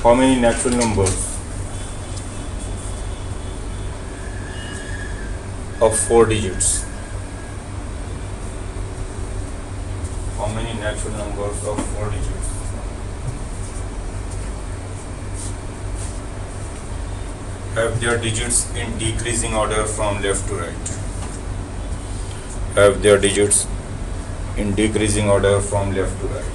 How many natural numbers of 4 digits? How many natural numbers of 4 digits have their digits in decreasing order from left to right? Have their digits in decreasing order from left to right.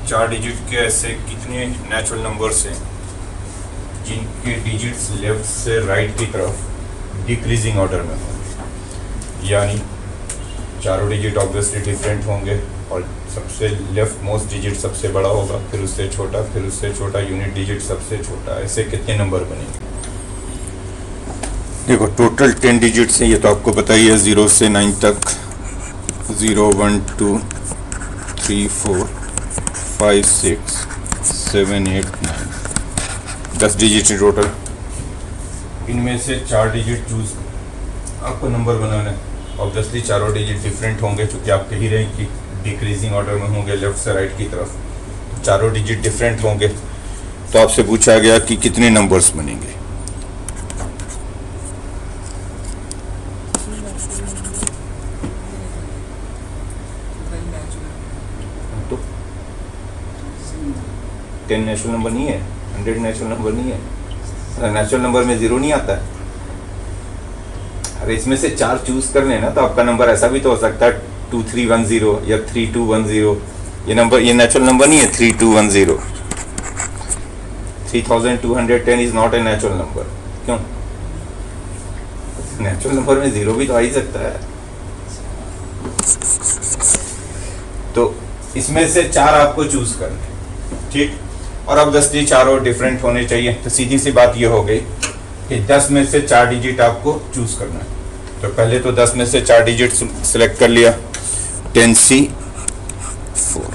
चार digit के ऐसे कितने natural numbers हैं जिनके digits left से right की तरफ decreasing order में होंगे, यानी चारों डिजिट ऑब्वियसली डिफरेंट होंगे और सबसे लेफ्ट मोस्ट डिजिट सबसे बड़ा होगा, फिर उससे छोटा, फिर उससे छोटा, यूनिट डिजिट सबसे छोटा। ऐसे कितने नंबर बनेंगे? देखो टोटल 10 डिजिट्स हैं, ये तो आपको पता ही है, 0 से 9 तक, 0 1 2 3 4 5 6 7 8 9, 10 डिजिट है टोटल। इनमें से 4 डिजिट चूज आपको नंबर बनाना है। ऑब्वियसली चारों डिजिट डिफरेंट होंगे, चूँकि आप कह रहे हैं कि डिक्रीजिंग ऑर्डर में होंगे लेफ्ट से राइट की तरफ, तो चारों डिजिट डिफरेंट होंगे। तो आपसे पूछा गया कि कितने नंबर्स बनेंगे। तो 10 नेचुरल नंबर नहीं है, 100 नेचुरल नंबर नहीं है, नेचुरल नंबर में 0 नहीं आता है। अरे इसमें से 4 चूज कर लेना तो आपका नंबर ऐसा भी तो हो सकता है 2310 या 3210। ये नंबर, ये नेचुरल नंबर नहीं है 3210। 3210 is not a natural number. क्यों? नेचुरल नंबर में 0 भी तो आ ही सकता है। तो इसमें से 4 आपको चूज करने, ठीक। और अब 10 चारों डिफरेंट होने चाहिए, तो सीधी सी बात ये हो गई कि 10 में से 4 डिजिट आपको चूज करना है। तो पहले तो 10 में से 4 डिजिट सिलेक्ट कर लिया, 10C4,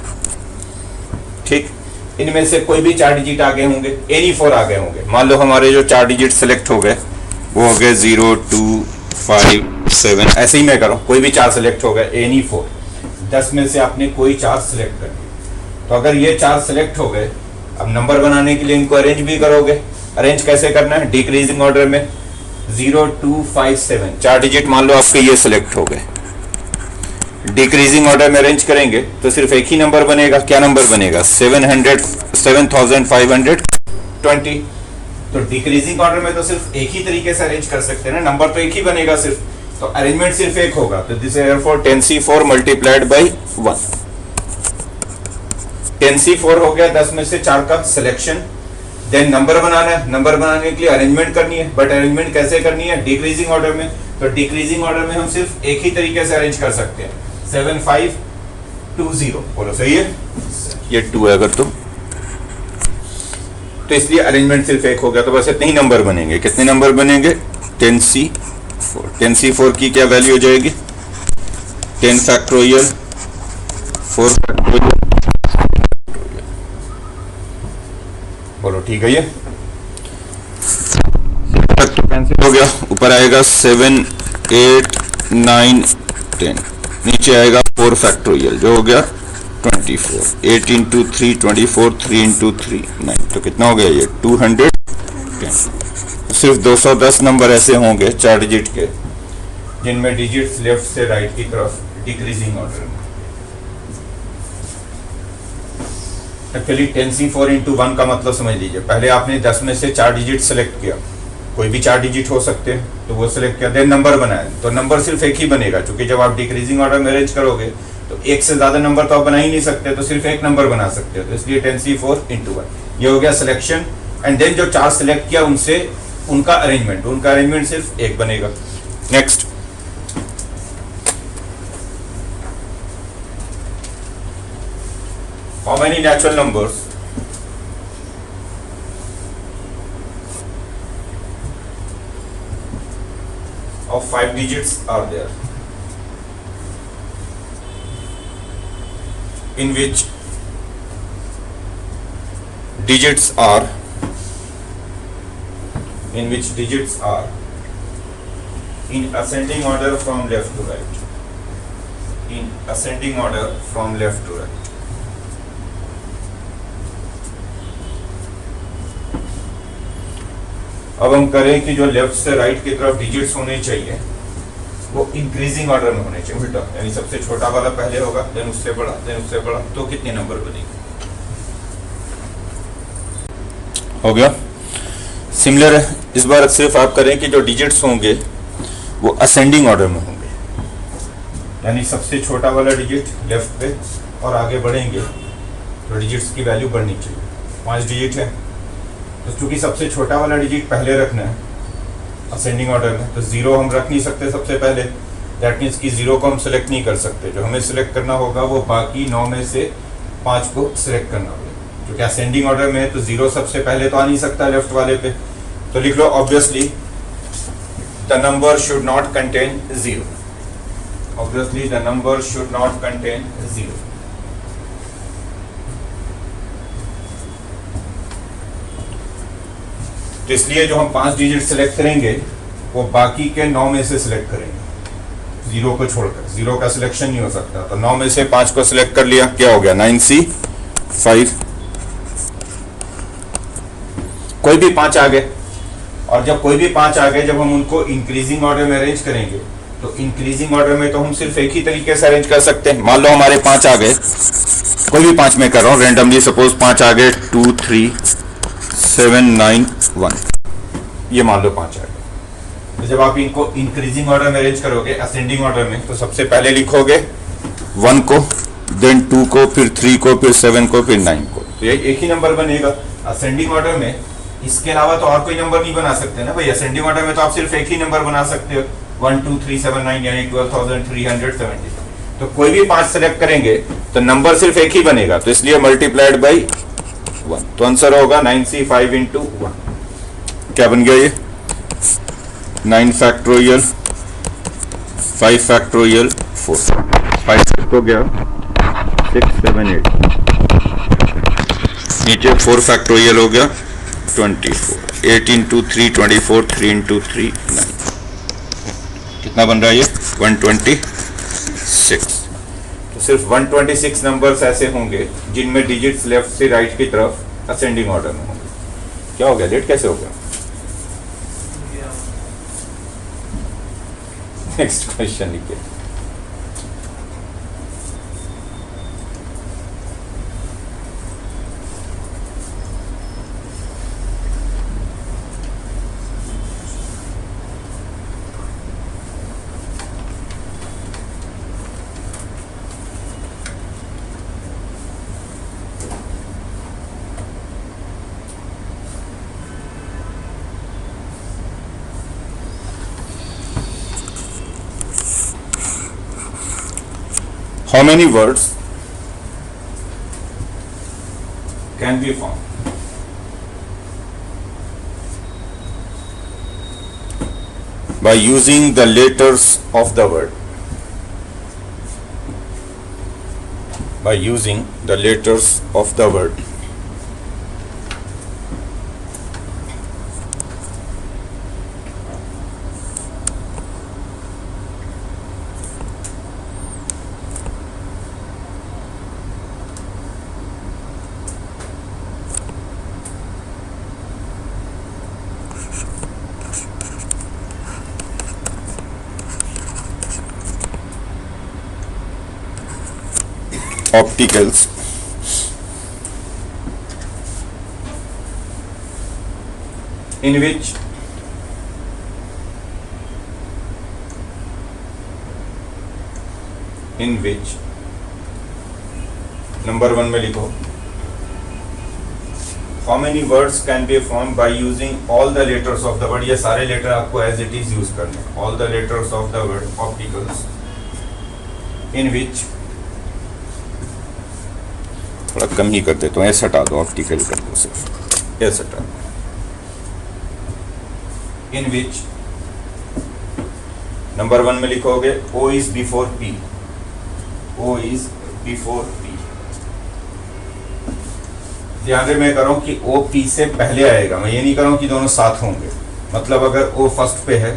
ठीक। इनमें से कोई भी 4 डिजिट आगे होंगे, एनी 4 आगे होंगे। मान लो हमारे जो 4 डिजिट सिलेक्ट हो गए वो हो गए 0 2 5 7, ऐसे ही मैं करूँ, कोई भी 4 सिलेक्ट हो गए, एनी 4। 10 में से आपने कोई 4 सिलेक्ट कर लिया। तो अगर ये 4 सिलेक्ट हो गए, अब नंबर बनाने के लिए इनको अरेंज भी करोगे। अरेंज कैसे करना है? डिक्रीजिंग ऑर्डर में 0 2 5 7, 4 डिजिट मान लो आपके ये सिलेक्ट हो गए। डिक्रीजिंग ऑर्डर में अरेंज करेंगे तो सिर्फ एक ही नंबर बनेगा। क्या नंबर बनेगा? 7520। तो डिक्रीजिंग ऑर्डर में तो सिर्फ एक ही तरीके से अरेंज कर सकते हैं ना, नंबर तो एक ही बनेगा सिर्फ, तो अरेंजमेंट सिर्फ एक होगा। तो this therefore 10C4 multiplied by 1। 10C4 हो गया 10 में से 4 का सिलेक्शन। देन नंबर बनाना है, नंबर बनाने के लिए अरेंजमेंट करनी है, बट अरेंजमेंट कैसे करनी है? डिक्रीजिंग ऑर्डर में। तो डिक्रीजिंग ऑर्डर में हम सिर्फ एक ही तरीके से अरेंज कर सकते हैं, 7 5 2 0। बोलो सही है? ये 2 है अगर तो इसलिए अरेंजमेंट सिर्फ एक हो गया। तो बस इतने ही नंबर बनेंगे। कितने नंबर बनेंगे? 10C4। 10C4 की क्या वैल्यू हो जाएगी? 10 फैक्टोरियल 4 फैक्टोरियल। बोलो ठीक है? ये तो कैंसिल हो गया। ऊपर आएगा 7 8 9 10, नीचे आएगा 4 फैक्टोरियल जो हो गया 24। 8 इंटू 3 24, 3 इंटू 3 9। तो कितना हो गया ये? 210। सिर्फ 210 नंबर ऐसे होंगे 4 डिजिट के जिनमें डिजिट्स लेफ्ट से राइट की तरफ डिक्रीजिंग ऑर्डर में। एक्चुअली 10C4 इंटू 1 का मतलब समझ लीजिए, पहले आपने 10 में से 4 डिजिट सेलेक्ट किया, कोई भी 4 डिजिट हो सकते हैं, तो वो सिलेक्ट किया, देन नंबर बनाया। तो नंबर सिर्फ एक ही बनेगा, क्योंकि जब आप डिक्रीजिंग ऑर्डर में अरेंज करोगे तो एक से ज्यादा नंबर तो आप बना ही नहीं सकते, तो सिर्फ एक नंबर बना सकते हो। तो इसलिए 10C4 इंटू 1 ये हो गया सिलेक्शन। एंड देन जो 4 सिलेक्ट किया उनसे उनका अरेंजमेंट सिर्फ एक बनेगा। Next, how many natural numbers of 5 digits are there in which digits are in ascending order from left to right? In ascending order from left to right. अब हम करें कि जो लेफ्ट से राइट की तरफ डिजिट्स होने चाहिए वो इंक्रीजिंग ऑर्डर में होने चाहिए, उल्टा, यानी सबसे छोटा वाला पहले होगा, देन उससे बड़ा, देन उससे बड़ा, तो कितने नंबर बनेंगे? हो गया। सिमिलर है, इस बार सिर्फ आप करें कि जो डिजिट्स होंगे वो असेंडिंग ऑर्डर में होंगे, यानी सबसे छोटा वाला डिजिट लेफ्ट पे और आगे बढ़ेंगे तो डिजिट्स की वैल्यू बढ़नी चाहिए। 5 डिजिट है तो चूंकि सबसे छोटा वाला डिजिट पहले रखना है असेंडिंग ऑर्डर में, तो 0 हम रख नहीं सकते सबसे पहले, दैट मीन्स कि 0 को हम सिलेक्ट नहीं कर सकते। जो हमें सिलेक्ट करना होगा वो बाकी 9 में से 5 को सिलेक्ट करना होगा। क्योंकि असेंडिंग ऑर्डर में है तो 0 सबसे पहले तो आ नहीं सकता लेफ्ट वाले पे, तो लिख लो obviously the number should not contain 0। Obviously the number should not contain 0। तो इसलिए जो हम 5 डिजिट सिलेक्ट करेंगे वो बाकी के 9 में से सिलेक्ट करेंगे, 0 को छोड़कर। 0 का सिलेक्शन नहीं हो सकता, तो 9 में से 5 को सिलेक्ट कर लिया, क्या हो गया? 9C 5। कोई भी 5 आ गए, और जब कोई भी 5 आ गए, जब हम उनको इंक्रीजिंग ऑर्डर में अरेंज करेंगे तो इंक्रीजिंग ऑर्डर में तो हम सिर्फ एक ही तरीके से अरेंज कर सकते हैं। मान लो हमारे 5 आ गए, कोई भी 5 में कर रहा हूं रेंडमली, सपोज 5 आ गए 2 3 7 9 1, ये मान लो 5 आ गए। तो जब आप इनको इंक्रीजिंग ऑर्डर में अरेंज करोगे असेंडिंग ऑर्डर में, तो सबसे पहले लिखोगे 1 को, देन 2 को, फिर 3 को, फिर 7 को, फिर 9 को, तो ये एक ही नंबर बनेगा असेंडिंग ऑर्डर में। इसके अलावा तो और कोई नंबर नहीं बना सकते ना भाई, असेंडिंग ऑर्डर में तो आप सिर्फ एक ही नंबर बना सकते हो, 1 2 3 7 9, यानी 12,370। तो कोई भी 5 सेलेक्ट करेंगे तो नंबर सिर्फ एक ही बनेगा, तो इसलिए मल्टीप्लाइड बाई 1, तो आंसर होगा 9C 5 into 1। क्या बन गया ये? 9 फैक्टोरियल 5 फैक्टोरियल 4, 5 हो गया 6 7 8, नीचे 4 फैक्टोरियल हो गया 24, 8 into 3 24, 3 into 3 9, कितना बन रहा है ये? 126। तो सिर्फ 126 नंबर्स ऐसे होंगे जिनमें डिजिट्स लेफ्ट से राइट की तरफ असेंडिंग ऑर्डर में होंगे। क्या हो गया? लेट कैसे हो गया? नेक्स्ट क्वेश्चन लिखिए। How many words can be formed by using the letters of the word? By using the letters of the word. Opticals in which number 1 में लिखो how many words can be formed by using all the letters of the word। ये सारे letter आपको as it is use करने, all the letters of the word opticals in which, थोड़ा कम ही कर देता हूँ, ऐसा हटा दो, ऑप्टिकल कर दो, सिर्फ ऐसा हटा दो। इन विच नंबर 1 में लिखोगे O is before P, O is before P। ध्यान से मैं कर रहा हूँ कि O P से पहले आएगा, मैं ये नहीं कर रहा हूँ कि दोनों साथ होंगे। मतलब अगर O फर्स्ट पे है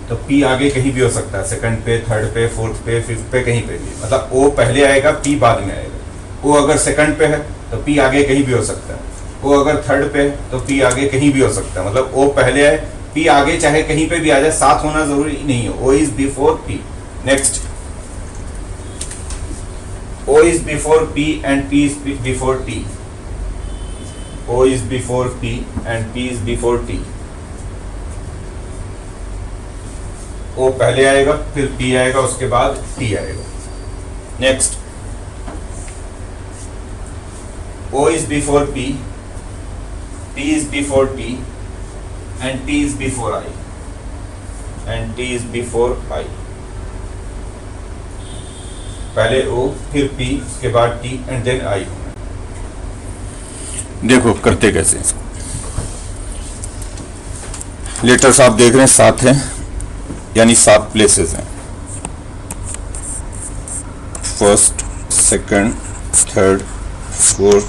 तो P आगे कहीं भी हो सकता है, सेकंड पे, थर्ड पे, फोर्थ पे, फिफ्थ पे, कहीं पे भी। मतलब O पहले आएगा, P बाद में आएगा। O अगर सेकंड पे है तो P आगे कहीं भी हो सकता है। O अगर थर्ड पे है तो P आगे कहीं भी हो सकता है। मतलब O पहले आए, P आगे चाहे कहीं पे भी आ जाए, साथ होना जरूरी नहीं है। O is before P। Next, O is before P and P is before T. O is before P and P is before T. O पहले आएगा, फिर P आएगा, उसके बाद T आएगा। Next, O is before P, P is before T, and T is before I, and T is before I. पहले O, फिर P, उसके बाद T and then I। देखो करते कैसे इसको। लेटर्स आप देख रहे हैं 7 हैं, यानी 7 प्लेसेस हैं। First, second, third, fourth,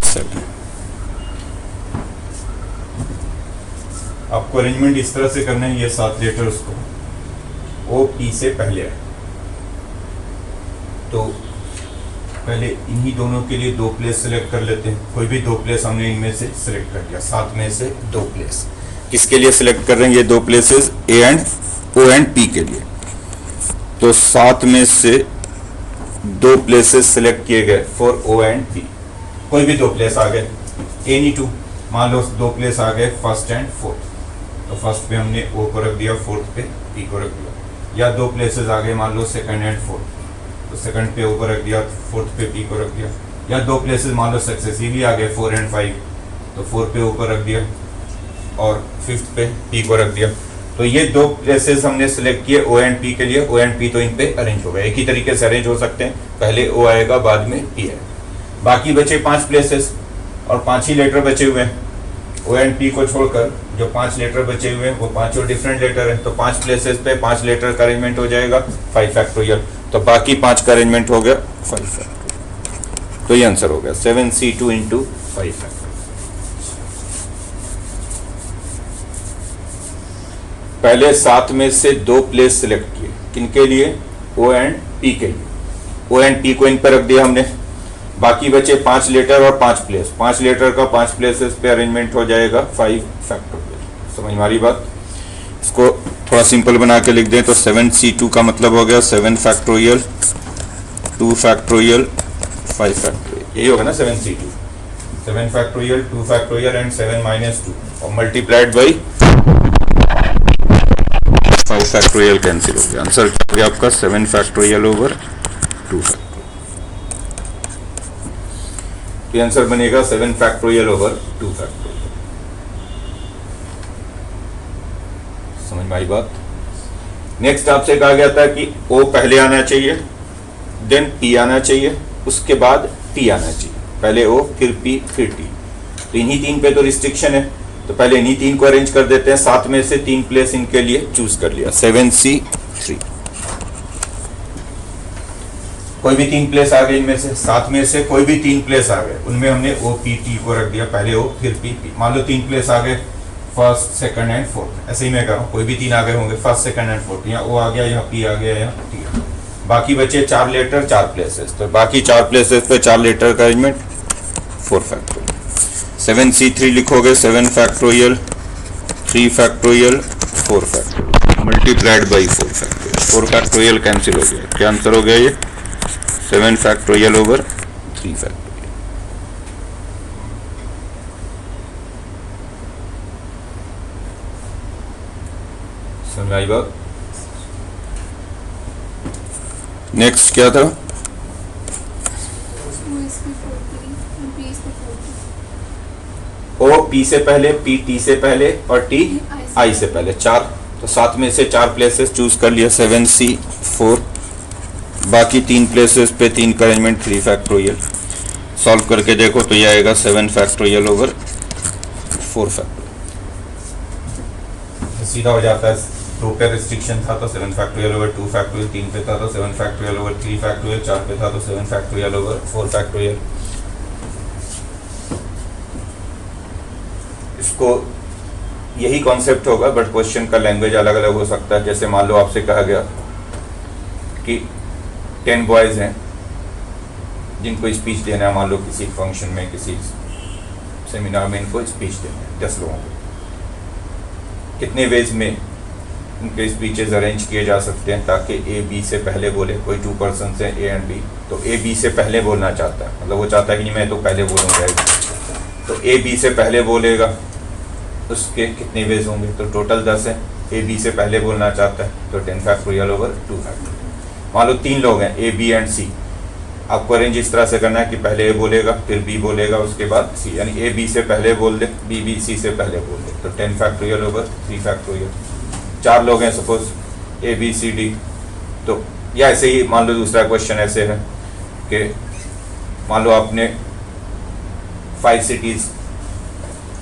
second. आपको अरेंजमेंट इस तरह से करना है, ये 7 लेटर्स को O P से पहले है, तो पहले इन्हीं दोनों के लिए 2 प्लेस सेलेक्ट कर लेते हैं। कोई भी 2 प्लेस हमने इनमें से सिलेक्ट कर लिया। 7 में से 2 प्लेस किसके लिए सिलेक्ट कर रहे हैं? ये 2 प्लेसेस O एंड P के लिए। तो 7 में से 2 प्लेसेस सिलेक्ट किए गए फॉर O एंड P। कोई भी 2 प्लेस आ गए, एनी 2। मान लो 2 प्लेस आ गए फर्स्ट एंड फोर्थ, तो फर्स्ट पे हमने O को रख दिया, फोर्थ पे P को रख दिया। या 2 प्लेसेस आ गए, मान लो सेकंड एंड फोर्थ, तो सेकंड पे O को रख दिया, फोर्थ पे P को रख दिया। या 2 प्लेसेस मान लो सक्सेसिवली आ गए 4 एंड 5, तो 4 पे O को रख दिया और फिफ्थ पे P को रख दिया। तो ये 2 प्लेसेस हमने सिलेक्ट किए O एंड P के लिए। O एंड P तो इन पे अरेंज हो गए, एक ही तरीके से अरेंज हो सकते हैं। पहले O आएगा, बाद में P आएगा। बाकी बचे 5 प्लेसेस और 5 ही लेटर बचे हुए हैं। O एंड P को छोड़कर जो 5 लेटर बचे हुए हैं वो 5 डिफरेंट लेटर हैं। तो 5 प्लेसेस पे 5 लेटर का अरेंजमेंट हो जाएगा 5 फैक्टोरियल। तो बाकी 5 का अरेंजमेंट हो गया 5 फैक्टोरियल। तो ये आंसर हो गया 7C2 इंटू 5 फैक्टोरियल। पहले 7 में से 2 प्लेस सिलेक्ट किए, किनके लिए? O एंड P के लिए। O एंड P को इन पर रख दिया हमने। बाकी बचे 5 लेटर और 5 प्लेस। 5 लेटर का 5 प्लेसेस पे अरेंजमेंट हो जाएगा 5 फैक्टोरियल। समझ में आ रही बात? इसको थोड़ा सिंपल बना के लिख दें तो 7C2 का मतलब हो गया 7 फैक्टोरियल, 2 फैक्टोरियल, 5 फैक्टोरियल। यही होगा ना 7C2। 7 factorial, 2 factorial and 7 minus 2 और मल्टीप्लाइड बाई 5 फैक्टोरियल कैंसिल हो गया। आंसर क्या हो गया आपका? 7 फैक्टोरियल ओवर 2 फैक्टोरियल। तो आंसर बनेगा 7 फैक्टोरियल ओवर 2 फैक्टोरियल। समझ में आई बात? नेक्स्ट आपसे कहा गया था कि O पहले आना चाहिए, देन P आना चाहिए, उसके बाद T आना चाहिए। पहले O, फिर P, फिर T। तो इन्हीं 3 पे तो रिस्ट्रिक्शन है, तो पहले इन्हीं 3 को अरेंज कर देते हैं। 7 में से 3 प्लेस इनके लिए चूज कर लिया, 7C3। कोई भी 3 प्लेस आ गए इनमें से, 7 में से कोई भी 3 प्लेस आ गए, उनमें हमने O P T को रख दिया। पहले O, फिर P, P। मान लो 3 प्लेस आ गए फर्स्ट, सेकंड एंड फोर्थ। ऐसे ही मैं कर रहा हूँ, कोई भी 3 आ गए होंगे फर्स्ट, सेकंड एंड फोर्थ। यहाँ O आ गया, यहाँ P आ गया, यहाँ T आ गया। बाकी बचे 4 लेटर, 4 प्लेसेस। तो बाकी 4 प्लेसेस पे 4 लेटर का अरेंजमेंट 4 फैक्टोरियल। 7C3 लिखोगे 7 factorial, 3 factorial, 4 factorial multiplied by 4 factorial. 4 factorial cancel हो गया। क्या आंसर हो गया ये? 7 फैक्टोरियल ओवर 3 फैक्टोरियल। समझ आई बात? नेक्स्ट क्या था? O P से पहले, P T से पहले और T I से पहले। 4। तो 7 में से 4 प्लेसेस चूज कर लिया, 7C4। बाकी 3 प्लेसेस पे 3 का अरेंजमेंट 3 फैक्टोरियल। सॉल्व करके देखो तो ये आएगा 7 फैक्टोरियल ओवर 4 फैक्टोरियल। सीधा हो जाता है। 2 पे रिस्ट्रिक्शन था तो 7 फैक्टोरियल ओवर 2 फैक्टोरियल, 3 पे था तो 7 फैक्टोरियल ओवर 3 फैक्टोरियल, 4 पे था तो 7 फैक्टोरियल ओवर 4 फैक्टोरियल। इसको यही कॉन्सेप्ट होगा, बट क्वेश्चन का लैंग्वेज अलग अलग हो सकता है। जैसे मान लो आपसे कहा गया कि 10 बॉयज़ हैं जिनको स्पीच देना है, मान लो किसी फंक्शन में, किसी सेमिनार में इनको स्पीच देना है 10 लोगों को। कितने वेज में उनके स्पीचेस अरेंज किए जा सकते हैं ताकि ए बी से पहले बोले। कोई 2 पर्सन है ए एंड बी, तो ए बी से पहले बोलना चाहता है, मतलब वो चाहता है कि नहीं मैं तो पहले बोलूँगा, तो ए बी से पहले बोलेगा। उसके कितने वेज होंगे? तो टोटल 10 है। ए बी से पहले बोलना चाहता है तो 10 फैक्टोरियल ओवर 2 फैक्टोरियल। मान लो 3 लोग हैं ए बी एंड सी, आपको अरेंज इस तरह से करना है कि पहले ए बोलेगा, फिर बी बोलेगा, उसके बाद सी, यानी ए बी से पहले बोल दे, बी सी से पहले बोल दे, तो 10 फैक्टोरियल ओवर 3 फैक्टोरियल। 4 लोग हैं suppose A B C D, तो या ऐसे ही मान लो दूसरा क्वेश्चन ऐसे है कि मान लो आपने 5 सिटीज़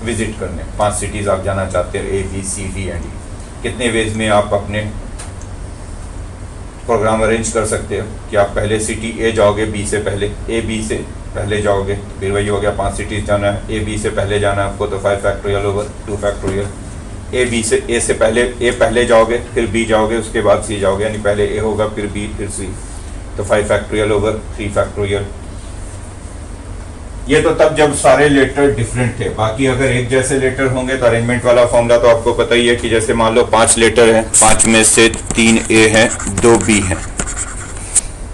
विजिट करने, 5 सिटीज़ आप जाना चाहते हैं, A B C D and E. कितने वेज में आप अपने प्रोग्राम अरेंज कर सकते हो कि आप पहले सिटी ए जाओगे बी से पहले, ए बी से पहले जाओगे, फिर वही हो गया 5 सिटीज़ जाना है, ए बी से पहले जाना है आपको, तो 5 factorial over 2 factorial. A B से ए से पहले, ए पहले जाओगे, फिर बी जाओगे, उसके बाद सी जाओगे, यानी पहले ए होगा फिर बी फिर सी, तो 5 फैक्टोरियल ओवर 3 फैक्टोरियल। ये तो तब जब सारे लेटर डिफरेंट थे। बाकी अगर एक जैसे लेटर होंगे तो अरेंजमेंट वाला फॉर्मूला तो आपको पता ही है कि जैसे मान लो 5 लेटर हैं, 5 में से 3 ए हैं, 2 बी हैं,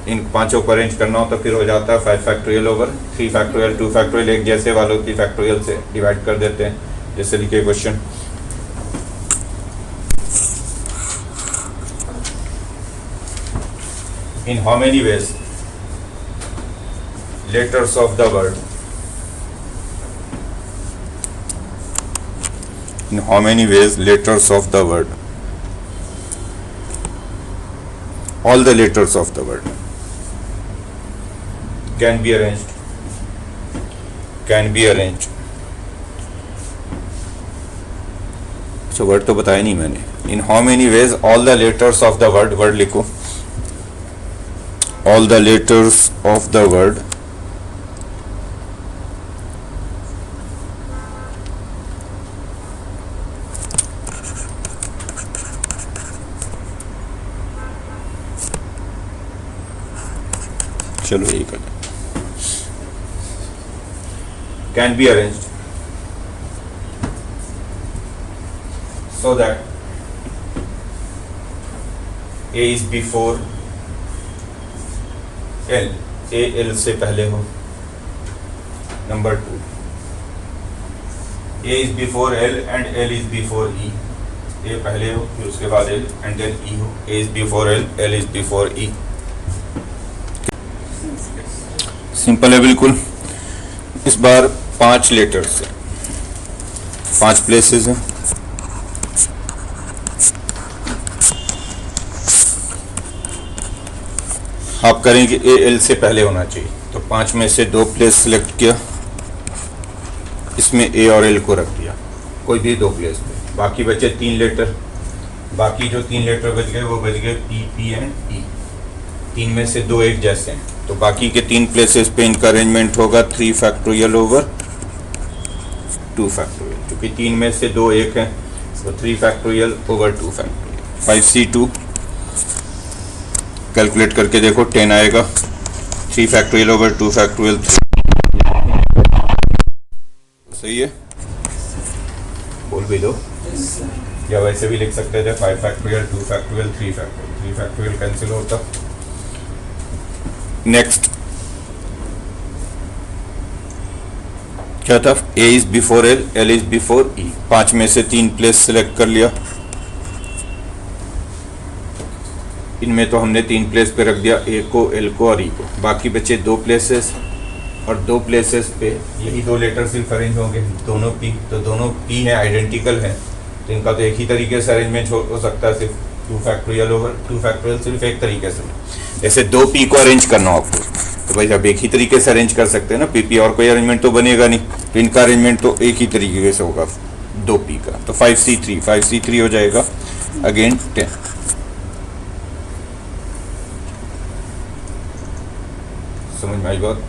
इन पांचों को अरेंज करना हो तो फिर हो जाता है 5 फैक्टोरियल ओवर 3 फैक्टोरियल। 2 फैक्टोरियल एक जैसे वालों की फैक्टोरियल से डिवाइड कर देते हैं, जैसे लिखे question. In how many ways letters of the word, in how many ways letters of the word, all the letters of the word can be arranged, अच्छा वर्ड तो बताया नहीं मैंने। in how many ways all the letters of the word, word लिखो, all the letters of the word चलो यही कर, can be arranged so that A is before L, A L से पहले हो। Number 2, A is before L and L is before E, A पहले हो फिर उसके बाद L and then E हो। A is before L, L is before E। Simple है बिल्कुल। इस बार 5 लेटर्स है, 5 प्लेसेस हैं। आप करेंगे ए एल से पहले होना चाहिए, तो 5 में से 2 प्लेस सिलेक्ट किया, इसमें ए और एल को रख दिया कोई भी 2 प्लेस पे। बाकी बचे 3 लेटर, बाकी जो 3 लेटर बच गए वो बच गए पी, पी एंड ई। 3 में से 2 एक जैसे हैं, तो बाकी के 3 प्लेसेस पे इनका अरेंजमेंट होगा 3 फैक्टोरियल ओवर 2 फैक्टोरियल। क्योंकि 3 में से 2 एक हैं तो 3 factorial over 2 factorial. 5C2 calculate करके देखो 10 आएगा। 3 फैक्टोरियल ओवर 2 फैक्टोरियल, सही है? बोल भी दो, या वैसे भी लिख सकते थे 5 factorial 2 factorial 3 factorial. 3 factorial cancel होता। नेक्स्ट क्या था? A is before L, L is before E। 5 में से 3 प्लेस सिलेक्ट कर लिया, इनमें तो हमने 3 प्लेस पे रख दिया, A को, L को और E को। बाकी बचे 2 प्लेसेस, और 2 प्लेसेस पे यही 2 लेटर सिर्फ अरेंज होंगे, दोनों P। तो दोनों P हैं, आइडेंटिकल हैं, तो इनका तो एक ही तरीके से अरेंजमेंट हो सकता है, सिर्फ 2 फैक्टोरियल ओवर 2 फैक्टोरियल, सिर्फ एक तरीके से। जैसे 2 P को अरेंज करना हो आपको, तो भाई आप एक ही तरीके से अरेंज कर सकते हैं ना, PP, और कोई अरेंजमेंट तो बनेगा नहीं, तो इनका अरेंजमेंट तो एक ही तरीके से होगा 2 P का। तो 5C3 हो जाएगा अगेन 10। समझ में आई बात?